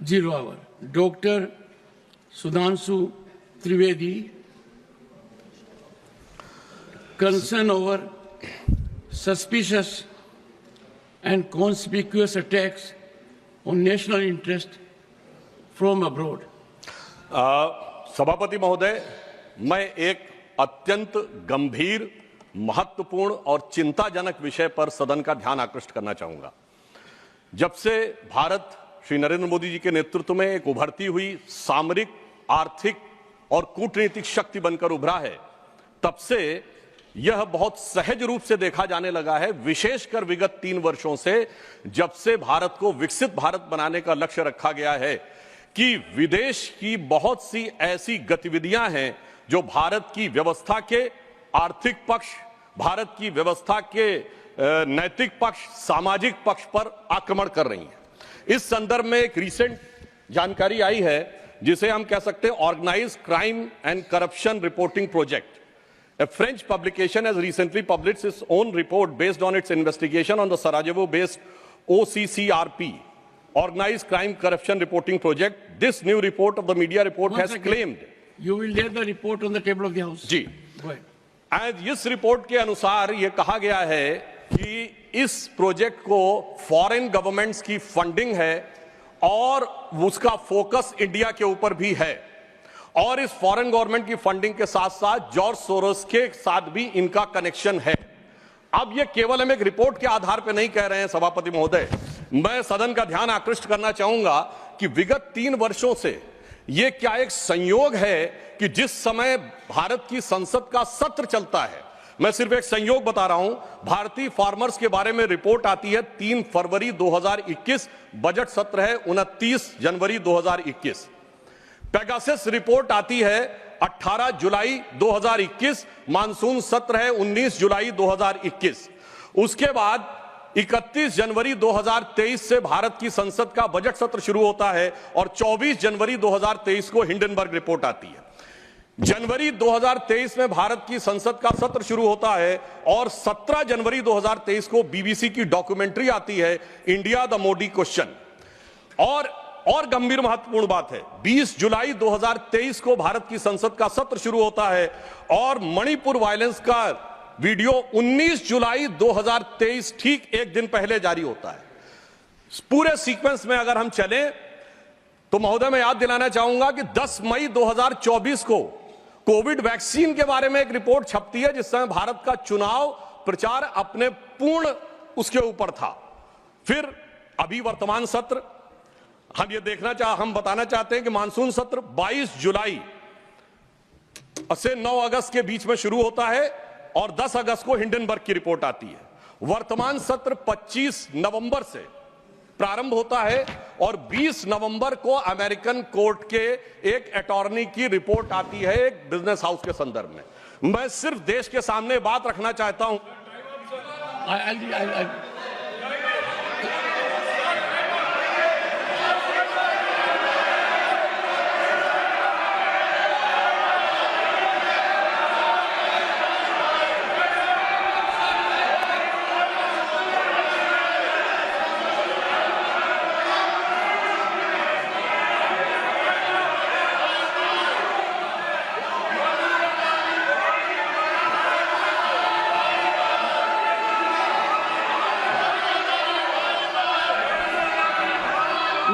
0 hour. Dr. Sudhanshu Trivedi, concern over suspicious and conspicuous attacks on national interest from abroad. सभापति महोदय, मैं एक अत्यंत गंभीर, महत्वपूर्ण और चिंताजनक विषय पर सदन का ध्यान आकृष्ट करना चाहूंगा। जब से भारत श्री नरेंद्र मोदी जी के नेतृत्व में एक उभरती हुई सामरिक, आर्थिक और कूटनीतिक शक्ति बनकर उभरा है, तब से यह बहुत सहज रूप से देखा जाने लगा है, विशेषकर विगत 3 वर्षों से, जब से भारत को विकसित भारत बनाने का लक्ष्य रखा गया है, कि विदेश की बहुत सी ऐसी गतिविधियां हैं जो भारत की व्यवस्था के आर्थिक पक्ष, भारत की व्यवस्था के नैतिक पक्ष, सामाजिक पक्ष पर आक्रमण कर रही हैं। इस संदर्भ में एक रीसेंट जानकारी आई है जिसे हम कह सकते हैं organised crime and corruption reporting project. A French publication has recently published its own report based on its investigation on the Sarajevo-based OCCRP, Organized Crime Corruption Reporting Project. This new report of the media report has claimed. You will lay the report on the table of the House. जी। Go ahead. आज इस report के अनुसार यह कहा गया है कि इस प्रोजेक्ट को फॉरेन गवर्नमेंट्स की फंडिंग है और उसका फोकस इंडिया के ऊपर भी है, और इस फॉरेन गवर्नमेंट की फंडिंग के साथ साथ जॉर्ज सोरोस के साथ भी इनका कनेक्शन है। अब ये केवल हम एक रिपोर्ट के आधार पर नहीं कह रहे हैं सभापति महोदय, मैं सदन का ध्यान आकृष्ट करना चाहूंगा कि विगत 3 वर्षों से ये क्या एक संयोग है कि जिस समय भारत की संसद का सत्र चलता है, मैं सिर्फ एक संयोग बता रहा हूं, भारतीय फार्मर्स के बारे में रिपोर्ट आती है 3 फरवरी 2021, बजट सत्र है 29 जनवरी 2021। पेगासस रिपोर्ट आती है 18 जुलाई 2021, मानसून सत्र है 19 जुलाई 2021। उसके बाद 31 जनवरी 2023 से भारत की संसद का बजट सत्र शुरू होता है और 24 जनवरी 2023 को हिंडनबर्ग रिपोर्ट आती है। जनवरी 2023 में भारत की संसद का सत्र शुरू होता है और 17 जनवरी 2023 को बीबीसी की डॉक्यूमेंट्री आती है, इंडिया द मोदी क्वेश्चन। और गंभीर महत्वपूर्ण बात है, 20 जुलाई 2023 को भारत की संसद का सत्र शुरू होता है और मणिपुर वायलेंस का वीडियो 19 जुलाई 2023 ठीक एक दिन पहले जारी होता है। पूरे सीक्वेंस में अगर हम चलें तो महोदय मैं याद दिलाना चाहूंगा कि 10 मई 2024 को कोविड वैक्सीन के बारे में एक रिपोर्ट छपती है, जिस समय भारत का चुनाव प्रचार अपने पूर्ण उसके ऊपर था। फिर अभी वर्तमान सत्र हम बताना चाहते हैं कि मानसून सत्र 22 जुलाई से 9 अगस्त के बीच में शुरू होता है और 10 अगस्त को हिंडनबर्ग की रिपोर्ट आती है। वर्तमान सत्र 25 नवंबर से प्रारंभ होता है और 20 नवंबर को अमेरिकन कोर्ट के एक अटॉर्नी की रिपोर्ट आती है एक बिजनेस हाउस के संदर्भ में। मैं सिर्फ देश के सामने बात रखना चाहता हूं।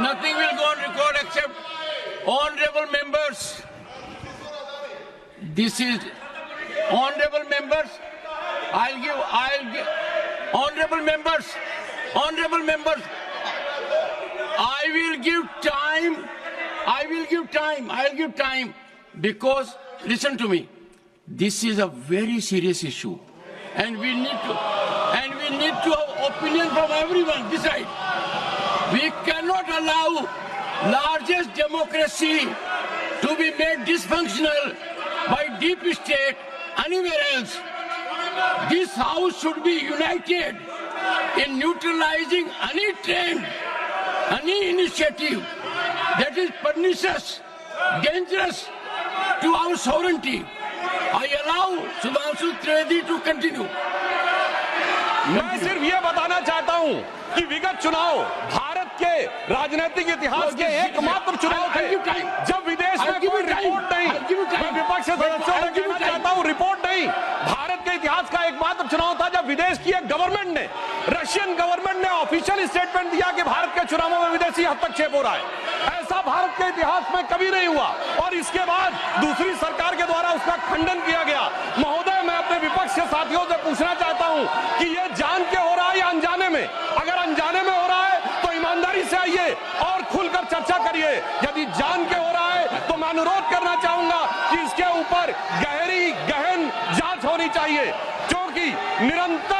Nothing will go on record except honorable members. This is honorable members. I'll give honorable members. I will give time because listen to me. This is a very serious issue and we need to have opinion from everyone this side. We cannot allow largest democracy to be made dysfunctional by deep state anywhere else. This house should be united in neutralizing any trend, any initiative that is pernicious, dangerous to our sovereignty. I allow Sudhanshu Trivedi to continue. मैं सिर्फ ये बताना चाहता हूं कि विगत चुनाव भारत के राजनीतिक इतिहास के एकमात्र चुनाव थे जब विदेश में कोई रिपोर्ट नहीं, मैं विपक्ष के सदस्यों से कहना चाहता हूं, रिपोर्ट नहीं, भारत के इतिहास का एकमात्र चुनाव था जब विदेश की एक गवर्नमेंट ने, रशियन गवर्नमेंट ने ऑफिशियल स्टेटमेंट दिया कि भारत के चुनावों में विदेशी हस्तक्षेप हो रहा है। ऐसा भारत के इतिहास में कभी नहीं हुआ और इसके बाद दूसरी सरकार के द्वारा उसका खंडन किया गया। महोदय, मैं अपने विपक्ष के साथियों से पूछना चाहता हूं कि यह जान के हो रहा है या अनजाने में? अगर अनजाने में हो रहा है तो ईमानदारी से आइए और खुलकर चर्चा करिए। यदि जान के हो रहा है तो मैं अनुरोध करना चाहूंगा कि इसके ऊपर गहन जांच होनी चाहिए, क्योंकि निरंतर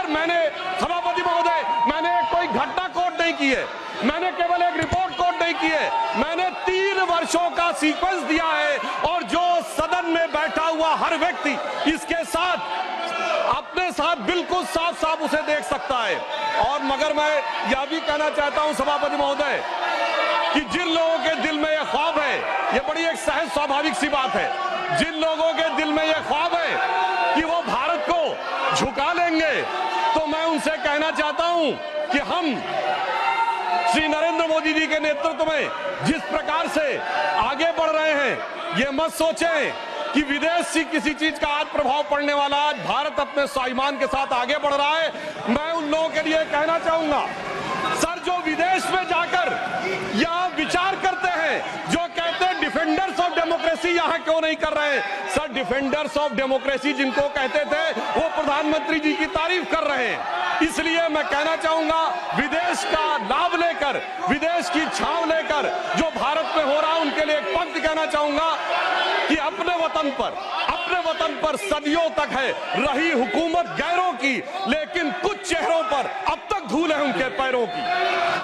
सभापति महोदय, मैंने कोई घटना कोट नहीं की है, मैंने केवल एक रिपोर्ट कोट नहीं की है, मैंने 3 वर्षों का सीक्वेंस दिया है और जो सदन में बैठा हुआ हर व्यक्ति इसके साथ अपने साथ बिल्कुल साफ साफ उसे देख सकता है। और मगर मैं यह भी कहना चाहता हूं सभापति महोदय कि जिन लोगों के दिल में यह ख्वाब है, यह बड़ी एक सहज स्वाभाविक सी बात है, जिन लोगों के दिल में यह ख्वाब है कि वो भारत को झुका लेंगे, तो मैं उनसे कहना चाहता हूं कि हम श्री नरेंद्र मोदी जी के नेतृत्व में जिस प्रकार से आगे बढ़ रहे हैं, ये मत सोचें कि विदेश से किसी चीज का आज प्रभाव पड़ने वाला। आज भारत अपने स्वाभिमान के साथ आगे बढ़ रहा है। मैं उन लोगों के लिए कहना चाहूंगा, सर, जो विदेश में जाकर यह विचार करते हैं, जो कहते हैं डिफेंडर्स ऑफ डेमोक्रेसी यहां क्यों नहीं कर रहे हैं? सर, डिफेंडर्स ऑफ डेमोक्रेसी जिनको कहते थे वो प्रधानमंत्री जी की तारीफ कर रहे हैं। इसलिए मैं कहना चाहूंगा, विदेश का लाभ लेकर, विदेश की छांव लेकर जो भारत में हो रहा है, उनके लिए एक पंक्ति कहना चाहूंगा कि अपने वतन पर सदियों तक है रही हुकूमत गैरों की, लेकिन कुछ चेहरों पर अब तक धूल है उनके पैरों की।